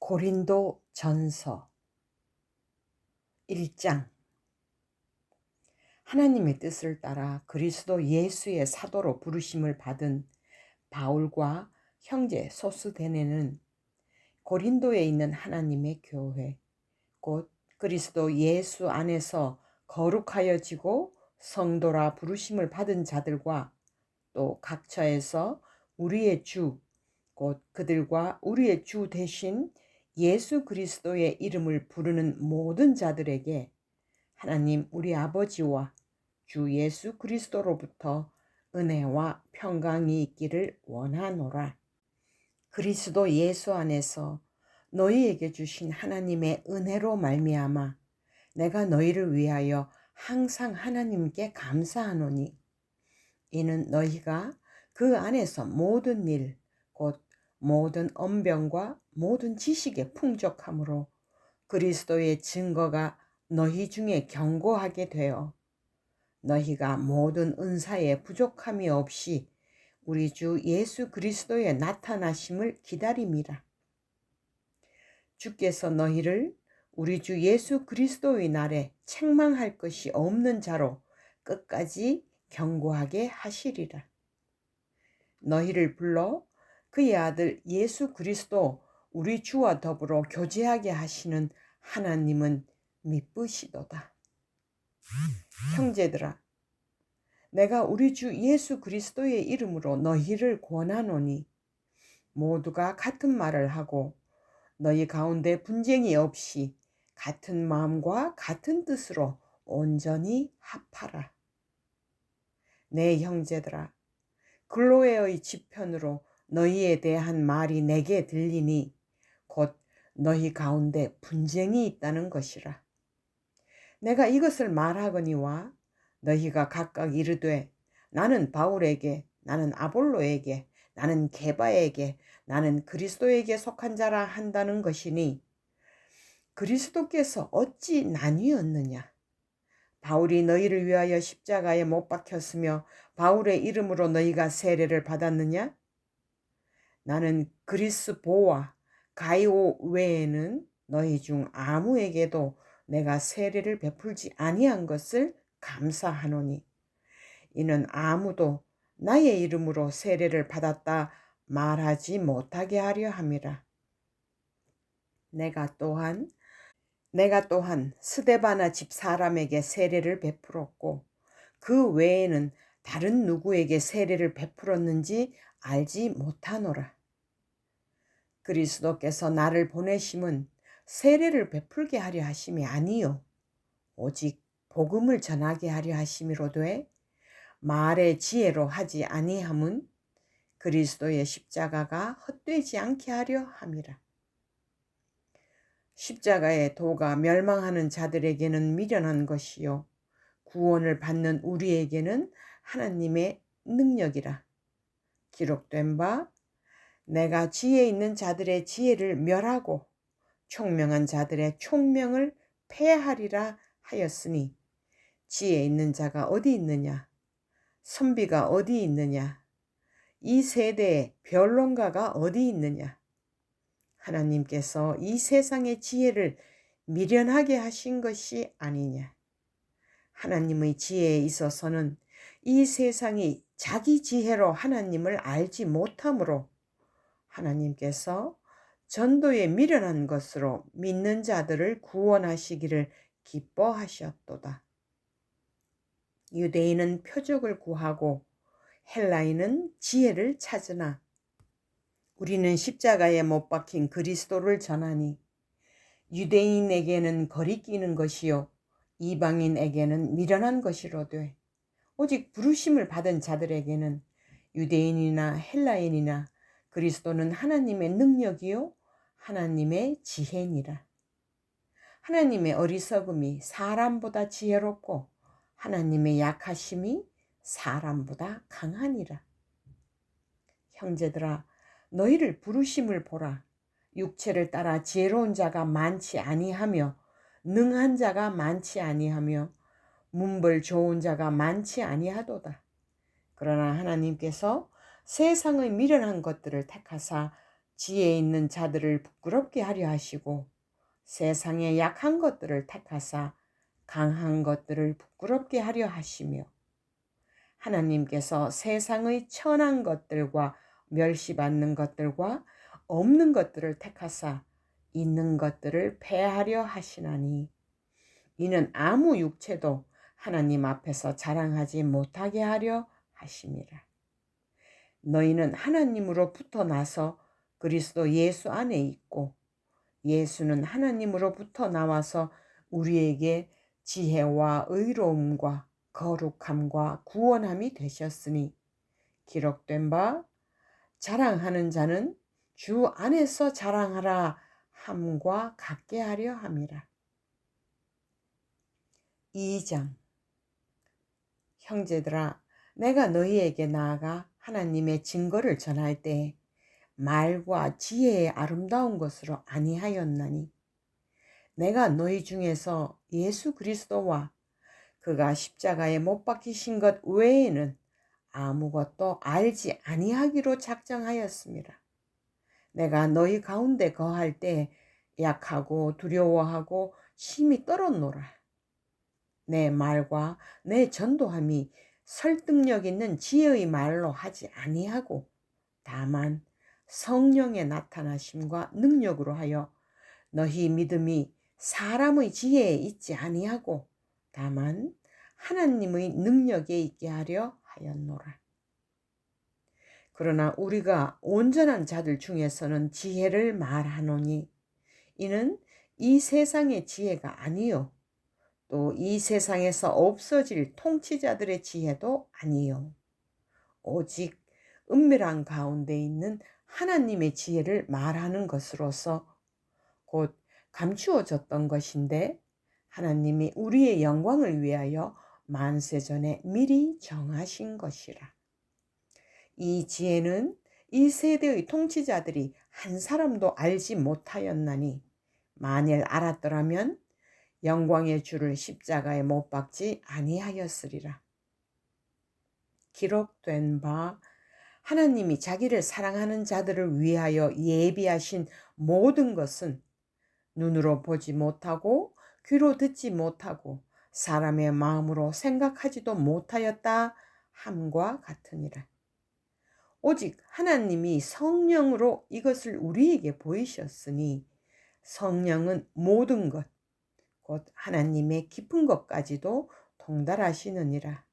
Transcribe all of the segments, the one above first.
고린도 전서 1장. 하나님의 뜻을 따라 그리스도 예수의 사도로 부르심을 받은 바울과 형제 소스데네는 고린도에 있는 하나님의 교회, 곧 그리스도 예수 안에서 거룩하여지고 성도라 부르심을 받은 자들과 또 각처에서 우리의 주, 곧 그들과 우리의 주 대신 예수 그리스도의 이름을 부르는 모든 자들에게 하나님 우리 아버지와 주 예수 그리스도로부터 은혜와 평강이 있기를 원하노라. 그리스도 예수 안에서 너희에게 주신 하나님의 은혜로 말미암아 내가 너희를 위하여 항상 하나님께 감사하노니, 이는 너희가 그 안에서 모든 일, 곧 모든 언변과 모든 지식에 풍족함으로 그리스도의 증거가 너희 중에 견고하게 되어 너희가 모든 은사에 부족함이 없이 우리 주 예수 그리스도의 나타나심을 기다림이라. 주께서 너희를 우리 주 예수 그리스도의 날에 책망할 것이 없는 자로 끝까지 견고하게 하시리라. 너희를 불러 그의 아들 예수 그리스도 우리 주와 더불어 교제하게 하시는 하나님은 미쁘시도다. 형제들아, 내가 우리 주 예수 그리스도의 이름으로 너희를 권하노니, 모두가 같은 말을 하고 너희 가운데 분쟁이 없이 같은 마음과 같은 뜻으로 온전히 합하라. 내 형제들아, 글로에의 지편으로 너희에 대한 말이 내게 들리니 곧 너희 가운데 분쟁이 있다는 것이라. 내가 이것을 말하거니와 너희가 각각 이르되 나는 바울에게, 나는 아볼로에게, 나는 게바에게, 나는 그리스도에게 속한 자라 한다는 것이니, 그리스도께서 어찌 나뉘었느냐? 바울이 너희를 위하여 십자가에 못 박혔으며 바울의 이름으로 너희가 세례를 받았느냐? 나는 그리스보와 가이오 외에는 너희 중 아무에게도 내가 세례를 베풀지 아니한 것을 감사하노니, 이는 아무도 나의 이름으로 세례를 받았다 말하지 못하게 하려 함이라. 내가 또한 스데바나 집 사람에게 세례를 베풀었고 그 외에는 다른 누구에게 세례를 베풀었는지 알지 못하노라. 그리스도께서 나를 보내심은 세례를 베풀게 하려 하심이 아니요 오직 복음을 전하게 하려 하심이로되, 말의 지혜로 하지 아니함은 그리스도의 십자가가 헛되지 않게 하려 함이라. 십자가의 도가 멸망하는 자들에게는 미련한 것이요 구원을 받는 우리에게는 하나님의 능력이라. 기록된 바 내가 지혜 있는 자들의 지혜를 멸하고 총명한 자들의 총명을 폐하리라 하였으니, 지혜 있는 자가 어디 있느냐? 선비가 어디 있느냐? 이 세대의 변론가가 어디 있느냐? 하나님께서 이 세상의 지혜를 미련하게 하신 것이 아니냐? 하나님의 지혜에 있어서는 이 세상이 자기 지혜로 하나님을 알지 못하므로 하나님께서 전도에 미련한 것으로 믿는 자들을 구원하시기를 기뻐하셨도다. 유대인은 표적을 구하고 헬라인은 지혜를 찾으나 우리는 십자가에 못 박힌 그리스도를 전하니, 유대인에게는 거리끼는 것이요 이방인에게는 미련한 것이로되 오직 부르심을 받은 자들에게는 유대인이나 헬라인이나 그리스도는 하나님의 능력이요 하나님의 지혜니라. 하나님의 어리석음이 사람보다 지혜롭고 하나님의 약하심이 사람보다 강하니라. 형제들아, 너희를 부르심을 보라. 육체를 따라 지혜로운 자가 많지 아니하며 능한 자가 많지 아니하며 문벌 좋은 자가 많지 아니하도다. 그러나 하나님께서 세상의 미련한 것들을 택하사 지혜 있는 자들을 부끄럽게 하려 하시고 세상의 약한 것들을 택하사 강한 것들을 부끄럽게 하려 하시며 하나님께서 세상의 천한 것들과 멸시받는 것들과 없는 것들을 택하사 있는 것들을 패하려 하시나니 이는 아무 육체도 하나님 앞에서 자랑하지 못하게 하려 하심이라. 너희는 하나님으로부터 나서 그리스도 예수 안에 있고 예수는 하나님으로부터 나와서 우리에게 지혜와 의로움과 거룩함과 구원함이 되셨으니 기록된 바 자랑하는 자는 주 안에서 자랑하라 함과 같게 하려 함이라. 2장. 형제들아, 내가 너희에게 나아가 하나님의 증거를 전할 때 말과 지혜의 아름다운 것으로 아니하였나니 내가 너희 중에서 예수 그리스도와 그가 십자가에 못 박히신 것 외에는 아무것도 알지 아니하기로 작정하였습니다. 내가 너희 가운데 거할 때 약하고 두려워하고 심히 떨었노라. 내 말과 내 전도함이 설득력 있는 지혜의 말로 하지 아니하고 다만 성령의 나타나심과 능력으로 하여 너희 믿음이 사람의 지혜에 있지 아니하고 다만 하나님의 능력에 있게 하려 하였노라. 그러나 우리가 온전한 자들 중에서는 지혜를 말하노니 이는 이 세상의 지혜가 아니요 또 이 세상에서 없어질 통치자들의 지혜도 아니요 오직 은밀한 가운데 있는 하나님의 지혜를 말하는 것으로서 곧 감추어졌던 것인데 하나님이 우리의 영광을 위하여 만세전에 미리 정하신 것이라. 이 지혜는 이 세대의 통치자들이 한 사람도 알지 못하였나니 만일 알았더라면 영광의 주를 십자가에 못 박지 아니하였으리라. 기록된 바 하나님이 자기를 사랑하는 자들을 위하여 예비하신 모든 것은 눈으로 보지 못하고 귀로 듣지 못하고 사람의 마음으로 생각하지도 못하였다 함과 같으니라. 오직 하나님이 성령으로 이것을 우리에게 보이셨으니 성령은 모든 것, 곧 하나님의 깊은 것까지도 통달하시느니라.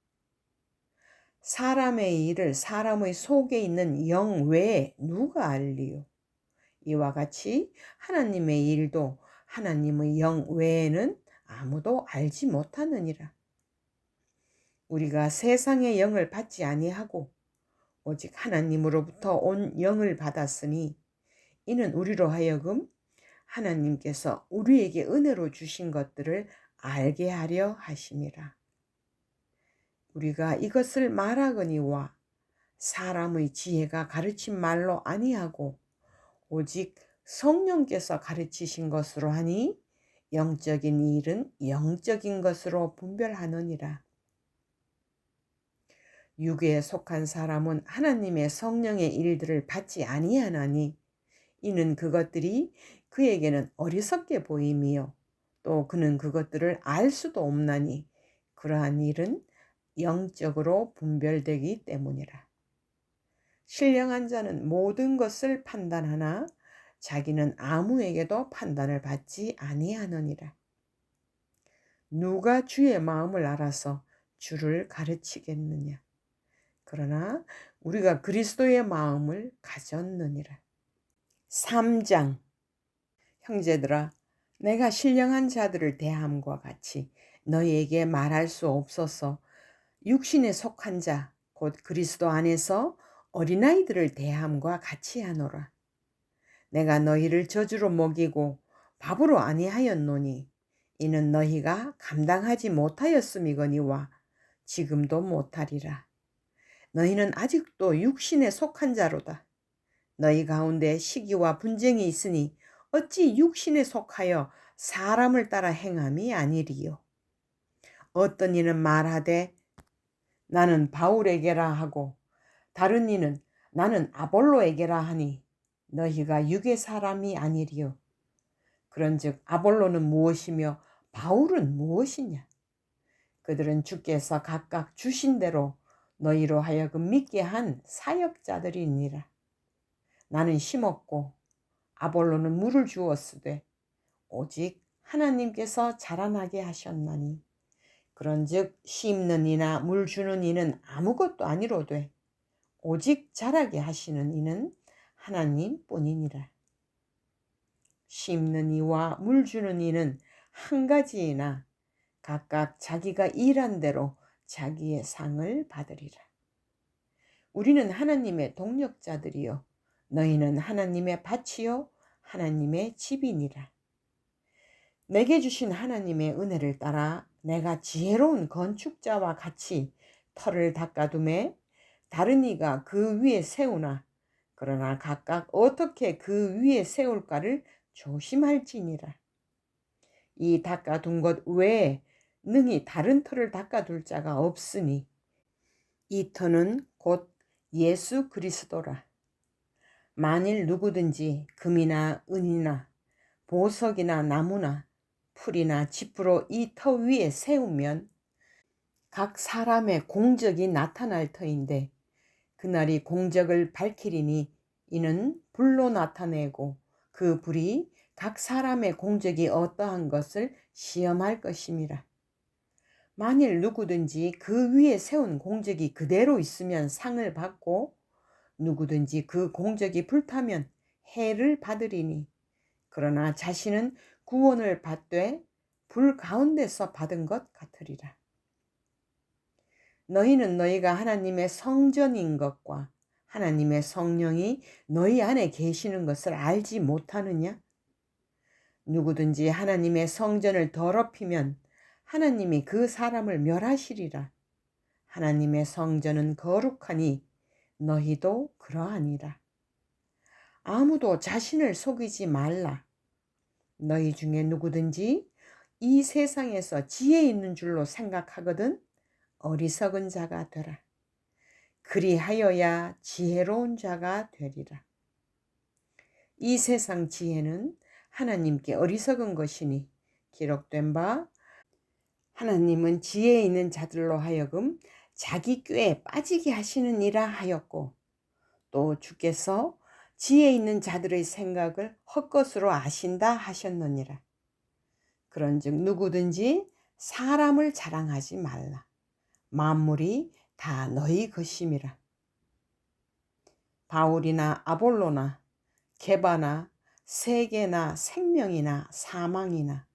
사람의 일을 사람의 속에 있는 영 외에 누가 알리요? 이와 같이 하나님의 일도 하나님의 영 외에는 아무도 알지 못하느니라. 우리가 세상의 영을 받지 아니하고 오직 하나님으로부터 온 영을 받았으니 이는 우리로 하여금 하나님께서 우리에게 은혜로 주신 것들을 알게 하려 하심이라. 우리가 이것을 말하거니와 사람의 지혜가 가르친 말로 아니하고 오직 성령께서 가르치신 것으로 하니 영적인 일은 영적인 것으로 분별하느니라. 육에 속한 사람은 하나님의 성령의 일들을 받지 아니하나니 이는 그것들이 그에게는 어리석게 보임이요 또 그는 그것들을 알 수도 없나니 그러한 일은 영적으로 분별되기 때문이라. 신령한 자는 모든 것을 판단하나 자기는 아무에게도 판단을 받지 아니하느니라. 누가 주의 마음을 알아서 주를 가르치겠느냐. 그러나 우리가 그리스도의 마음을 가졌느니라. 3장. 형제들아, 내가 신령한 자들을 대함과 같이 너희에게 말할 수 없어서 육신에 속한 자, 곧 그리스도 안에서 어린아이들을 대함과 같이 하노라. 내가 너희를 저주로 먹이고 밥으로 아니하였노니 이는 너희가 감당하지 못하였음이거니와 지금도 못하리라. 너희는 아직도 육신에 속한 자로다. 너희 가운데 시기와 분쟁이 있으니 어찌 육신에 속하여 사람을 따라 행함이 아니리요. 어떤 이는 말하되 나는 바울에게라 하고 다른 이는 나는 아볼로에게라 하니 너희가 육의 사람이 아니리요. 그런즉 아볼로는 무엇이며 바울은 무엇이냐? 그들은 주께서 각각 주신 대로 너희로 하여금 믿게 한 사역자들이니라. 나는 심었고 아볼로는 물을 주었으되 오직 하나님께서 자라나게 하셨나니 그런즉 심는 이나 물 주는 이는 아무것도 아니로되 오직 자라게 하시는 이는 하나님뿐이니라. 심는 이와 물 주는 이는 한 가지이나 각각 자기가 일한 대로 자기의 상을 받으리라. 우리는 하나님의 동력자들이요 너희는 하나님의 밭이요 하나님의 집이니라. 내게 주신 하나님의 은혜를 따라 내가 지혜로운 건축자와 같이 터를 닦아두매 다른 이가 그 위에 세우나 그러나 각각 어떻게 그 위에 세울까를 조심할지니라. 이 닦아둔 것 외에 능히 다른 터를 닦아둘 자가 없으니 이 터는 곧 예수 그리스도라. 만일 누구든지 금이나 은이나 보석이나 나무나 풀이나 짚으로 이 터 위에 세우면 각 사람의 공적이 나타날 터인데 그날이 공적을 밝히리니 이는 불로 나타내고 그 불이 각 사람의 공적이 어떠한 것을 시험할 것임이라. 만일 누구든지 그 위에 세운 공적이 그대로 있으면 상을 받고 누구든지 그 공적이 불타면 해를 받으리니 그러나 자신은 구원을 받되 불 가운데서 받은 것 같으리라. 너희는 너희가 하나님의 성전인 것과 하나님의 성령이 너희 안에 계시는 것을 알지 못하느냐? 누구든지 하나님의 성전을 더럽히면 하나님이 그 사람을 멸하시리라. 하나님의 성전은 거룩하니 너희도 그러하니라. 아무도 자신을 속이지 말라. 너희 중에 누구든지 이 세상에서 지혜 있는 줄로 생각하거든 어리석은 자가 되라. 그리하여야 지혜로운 자가 되리라. 이 세상 지혜는 하나님께 어리석은 것이니 기록된 바 하나님은 지혜 있는 자들로 하여금 자기 꾀에 빠지게 하시느니라 하였고 또 주께서 지혜 있는 자들의 생각을 헛것으로 아신다 하셨느니라. 그런즉 누구든지 사람을 자랑하지 말라. 만물이 다 너희 것임이라. 바울이나 아볼로나 게바나 세계나 생명이나 사망이나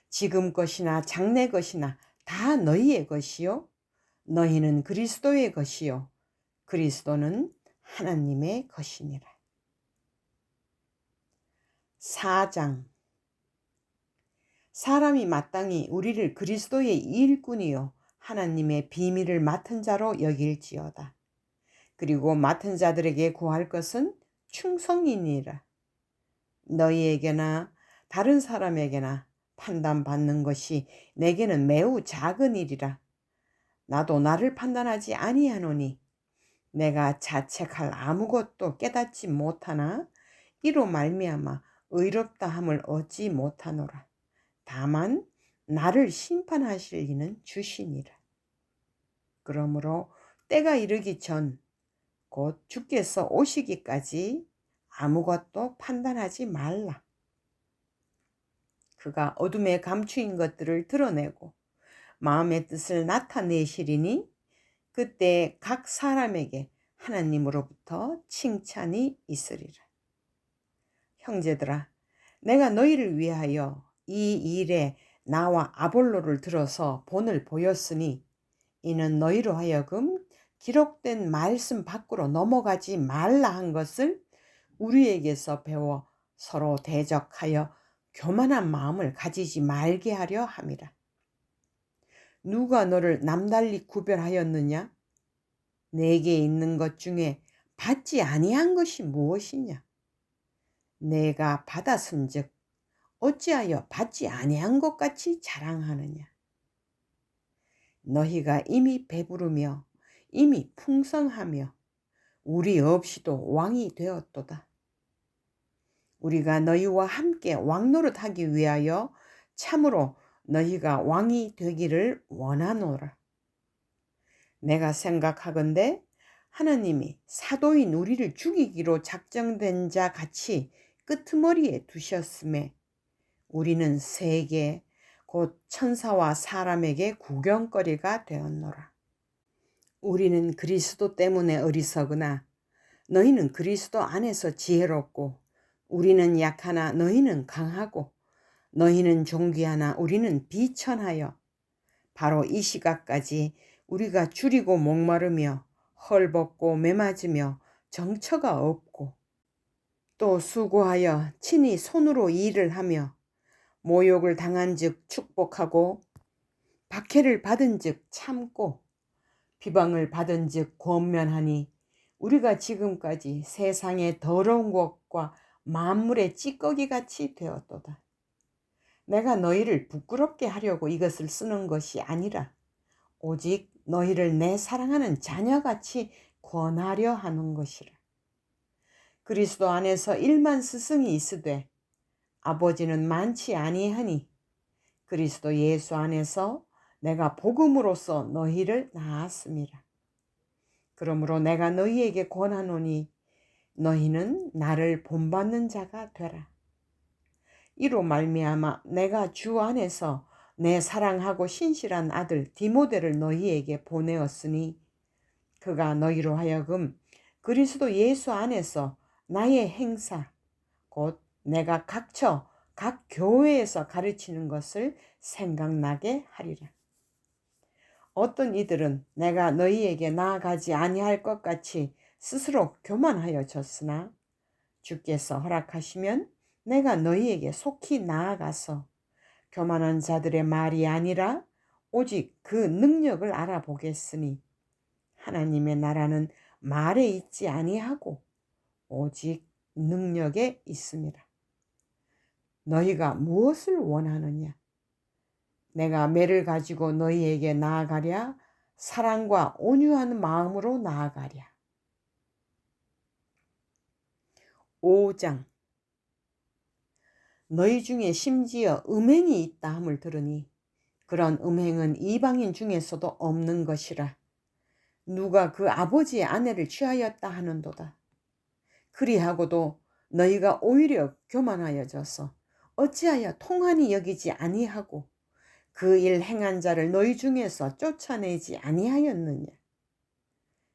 지금 것이나 장래 것이나 다 너희의 것이요 너희는 그리스도의 것이요 그리스도는 하나님의 것이니라. 4장. 사람이 마땅히 우리를 그리스도의 일꾼이요 하나님의 비밀을 맡은 자로 여길지어다. 그리고 맡은 자들에게 구할 것은 충성이니라. 너희에게나 다른 사람에게나 판단받는 것이 내게는 매우 작은 일이라. 나도 나를 판단하지 아니하노니 내가 자책할 아무것도 깨닫지 못하나 이로 말미암아 의롭다 함을 얻지 못하노라. 다만 나를 심판하실 이는 주시니라. 그러므로 때가 이르기 전 곧 주께서 오시기까지 아무것도 판단하지 말라. 그가 어둠에 감추인 것들을 드러내고 마음의 뜻을 나타내시리니 그때 각 사람에게 하나님으로부터 칭찬이 있으리라. 형제들아, 내가 너희를 위하여 이 일에 나와 아볼로를 들어서 본을 보였으니 이는 너희로 하여금 기록된 말씀 밖으로 넘어가지 말라 한 것을 우리에게서 배워 서로 대적하여 교만한 마음을 가지지 말게 하려 함이라. 누가 너를 남달리 구별하였느냐? 내게 있는 것 중에 받지 아니한 것이 무엇이냐? 내가 받았은즉 어찌하여 받지 아니한 것 같이 자랑하느냐? 너희가 이미 배부르며 이미 풍성하며 우리 없이도 왕이 되었도다. 우리가 너희와 함께 왕노릇하기 위하여 참으로 너희가 왕이 되기를 원하노라. 내가 생각하건대 하나님이 사도인 우리를 죽이기로 작정된 자 같이 끄트머리에 두셨음에 우리는 세계 곧 천사와 사람에게 구경거리가 되었노라. 우리는 그리스도 때문에 어리석으나 너희는 그리스도 안에서 지혜롭고 우리는 약하나 너희는 강하고 너희는 존귀하나 우리는 비천하여 바로 이 시각까지 우리가 줄이고 목마르며 헐벗고 매맞으며 정처가 없고 또 수고하여 친히 손으로 일을 하며 모욕을 당한 즉 축복하고 박해를 받은 즉 참고 비방을 받은 즉 권면하니 우리가 지금까지 세상의 더러운 것과 만물의 찌꺼기같이 되었도다. 내가 너희를 부끄럽게 하려고 이것을 쓰는 것이 아니라 오직 너희를 내 사랑하는 자녀같이 권하려 하는 것이라. 그리스도 안에서 1만 스승이 있으되 아버지는 많지 아니하니 그리스도 예수 안에서 내가 복음으로써 너희를 낳았음이라. 그러므로 내가 너희에게 권하노니 너희는 나를 본받는 자가 되라. 이로 말미암아 내가 주 안에서 내 사랑하고 신실한 아들 디모데를 너희에게 보내었으니 그가 너희로 하여금 그리스도 예수 안에서 나의 행사 곧 내가 각처 각 교회에서 가르치는 것을 생각나게 하리라. 어떤 이들은 내가 너희에게 나아가지 아니할 것 같이 스스로 교만하여 졌으나 주께서 허락하시면 내가 너희에게 속히 나아가서 교만한 자들의 말이 아니라 오직 그 능력을 알아보겠으니 하나님의 나라는 말에 있지 아니하고 오직 능력에 있습니다. 너희가 무엇을 원하느냐? 내가 매를 가지고 너희에게 나아가랴? 사랑과 온유한 마음으로 나아가랴? 5장. 너희 중에 심지어 음행이 있다 함을 들으니 그런 음행은 이방인 중에서도 없는 것이라. 누가 그 아버지의 아내를 취하였다 하는도다. 그리하고도 너희가 오히려 교만하여져서 어찌하여 통한이 여기지 아니하고 그 일 행한 자를 너희 중에서 쫓아내지 아니하였느냐.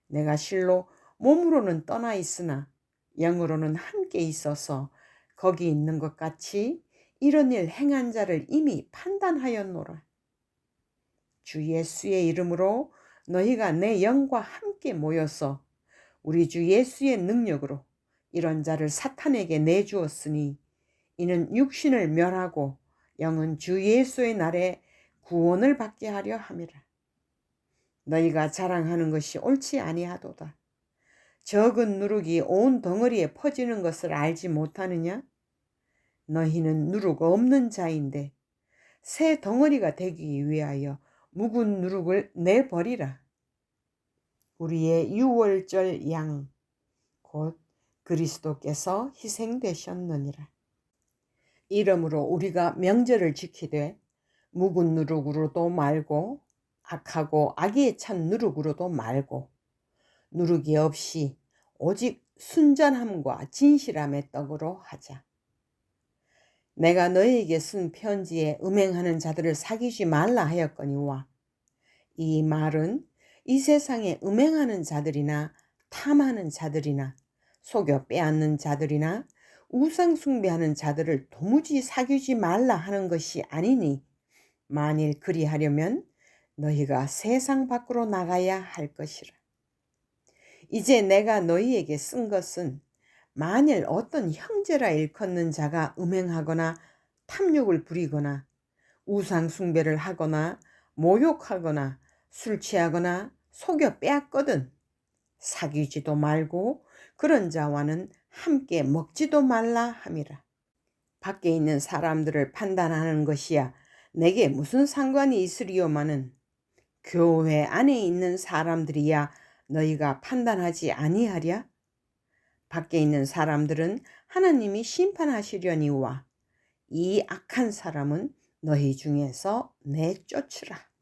내가 실로 몸으로는 떠나 있으나 영으로는 함께 있어서 거기 있는 것 같이 이런 일 행한 자를 이미 판단하였노라. 주 예수의 이름으로 너희가 내 영과 함께 모여서 우리 주 예수의 능력으로 이런 자를 사탄에게 내주었으니 이는 육신을 멸하고 영은 주 예수의 날에 구원을 받게 하려 함이라. 너희가 자랑하는 것이 옳지 아니하도다. 적은 누룩이 온 덩어리에 퍼지는 것을 알지 못하느냐? 너희는 누룩 없는 자인데 새 덩어리가 되기 위하여 묵은 누룩을 내버리라. 우리의 유월절 양 곧 그리스도께서 희생되셨느니라. 이러므로 우리가 명절을 지키되 묵은 누룩으로도 말고 악하고 악의에 찬 누룩으로도 말고 누룩이 없이 오직 순전함과 진실함의 떡으로 하자. 내가 너희에게 쓴 편지에 음행하는 자들을 사귀지 말라 하였거니와 이 말은 이 세상에 음행하는 자들이나 탐하는 자들이나 속여 빼앗는 자들이나 우상 숭배하는 자들을 도무지 사귀지 말라 하는 것이 아니니 만일 그리하려면 너희가 세상 밖으로 나가야 할 것이라. 이제 내가 너희에게 쓴 것은 만일 어떤 형제라 일컫는 자가 음행하거나 탐욕을 부리거나 우상 숭배를 하거나 모욕하거나 술 취하거나 속여 빼앗거든 사귀지도 말고 그런 자와는 함께 먹지도 말라 함이라. 밖에 있는 사람들을 판단하는 것이야 내게 무슨 상관이 있으리요마는 교회 안에 있는 사람들이야 너희가 판단하지 아니하랴? 밖에 있는 사람들은 하나님이 심판하시려니와 이 악한 사람은 너희 중에서 내쫓으라.